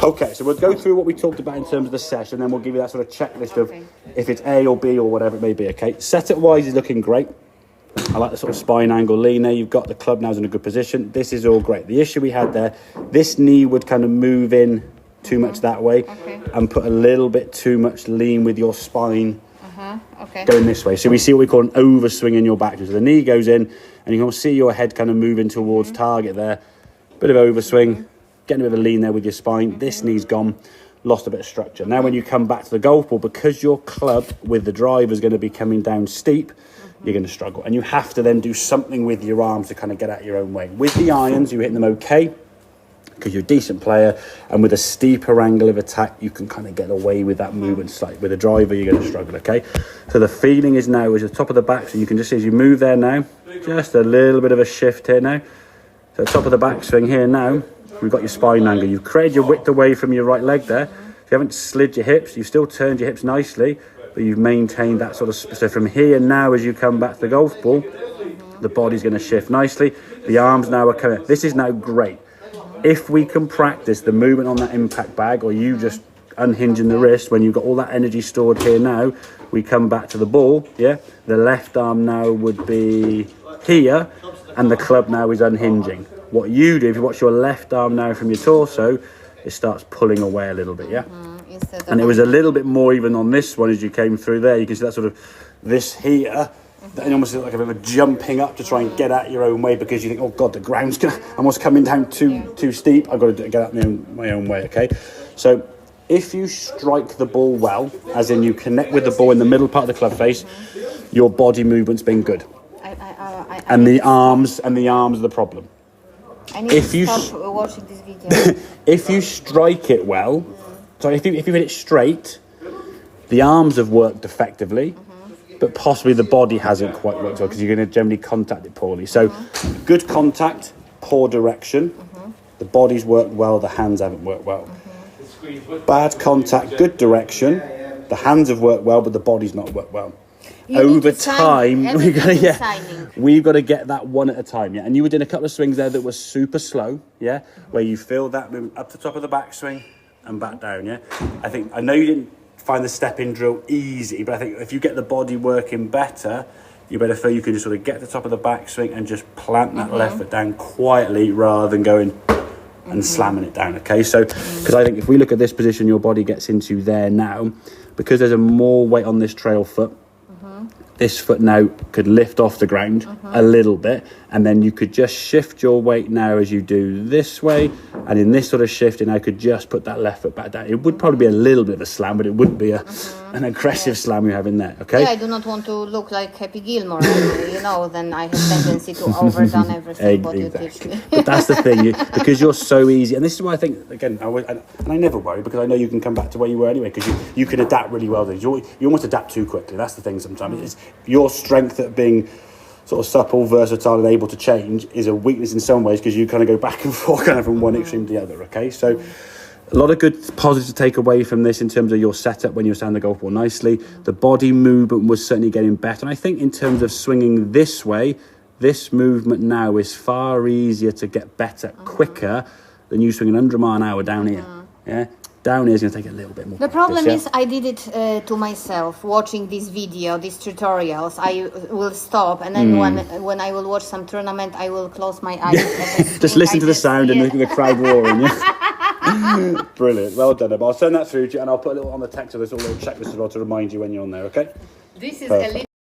Okay, so we'll go through what we talked about in terms of the session, then we'll give you that sort of checklist of if it's A or B or whatever it may be, okay? Setup-wise is looking great. I like the sort of spine angle lean there. You've got the club now in a good position. This is all great. The issue we had there, this knee would kind of move in too much that way and put a little bit too much lean with your spine going this way. So we see what we call an overswing in your back. So the knee goes in and you can see your head kind of moving towards target there. Bit of overswing, getting a bit of a lean there with your spine. This knee's gone, lost a bit of structure. Now when you come back to the golf ball, because your club with the driver is going to be coming down steep, you're going to struggle. And you have to then do something with your arms to kind of get out your own way. With the irons, you're hitting them okay, because you're a decent player, and with a steeper angle of attack, you can kind of get away with that movement slightly. With a driver, you're going to struggle, okay? So the feeling is now is the top of the back, so you can just see as you move there now, just a little bit of a shift here now. So top of the backswing here now, we've got your spine angle. You've created your width away from your right leg there. So you haven't slid your hips, you've still turned your hips nicely, but you've maintained that sort of... So from here now, as you come back to the golf ball, the body's going to shift nicely. The arms now are coming. This is now great. If we can practice the movement on that impact bag, or you just unhinging the wrist, when you've got all that energy stored here now, we come back to the ball, yeah? The left arm now would be here, and the club now is unhinging. What you do, if you watch your left arm now from your torso, it starts pulling away a little bit, yeah? And it was a little bit more even on this one as you came through there. You can see that sort of, this here, that almost like a bit of a jumping up to try and get out your own way, because you think, oh God, the ground's almost coming down too steep. I've got to get out my own way, okay? So if you strike the ball well, as in you connect with the ball in the middle part of the club face, your body movement's been good. And the arms are the problem. I need to stop watching this video. If you strike it well, so if you hit it straight, the arms have worked effectively, but possibly the body hasn't quite worked well, because you're going to generally contact it poorly. So good contact, poor direction. The body's worked well, the hands haven't worked well. Bad contact, good direction. The hands have worked well, but the body's not worked well. Over time, we've got to get that one at a time, yeah. And you were doing a couple of swings there that were super slow, yeah, where you feel that movement up the top of the backswing and back down, yeah. I know you didn't find the step-in drill easy, but I think if you get the body working better, you better feel you can just sort of get to the top of the backswing and just plant that left foot down quietly rather than going and slamming it down, okay? So, because I think if we look at this position your body gets into there now, because there's a more weight on this trail foot, this foot now could lift off the ground a little bit, and then you could just shift your weight now as you do this way, and in this sort of shifting I could just put that left foot back down. It would probably be a little bit of a slam, but it wouldn't be an aggressive slam you have in there, okay? Yeah, I do not want to look like Happy Gilmore, then I have tendency to overdone everything what you teach me. But that's the thing, because you're so easy, and this is why I think, again, and I never worry, because I know you can come back to where you were anyway, because you can adapt really well. You almost adapt too quickly. That's the thing sometimes. It's your strength at being sort of supple, versatile and able to change is a weakness in some ways, because you kind of go back and forth kind of from one extreme to the other, okay? So a lot of good positives to take away from this in terms of your setup when you're standing the golf ball nicely. The body movement was certainly getting better. And I think in terms of swinging this way, this movement now is far easier to get better quicker than you swinging 100 mile an hour down here, yeah? Down here is going to take a little bit more. The problem is I did it to myself, watching this video, these tutorials. I will stop, and then when I will watch some tournament, I will close my eyes. Just listen to the sound and the crowd roaring. Yeah? Brilliant. Well done, I'll send that through to you, and I'll put a little on the text of this little checklist as well to remind you when you're on there, okay? This is a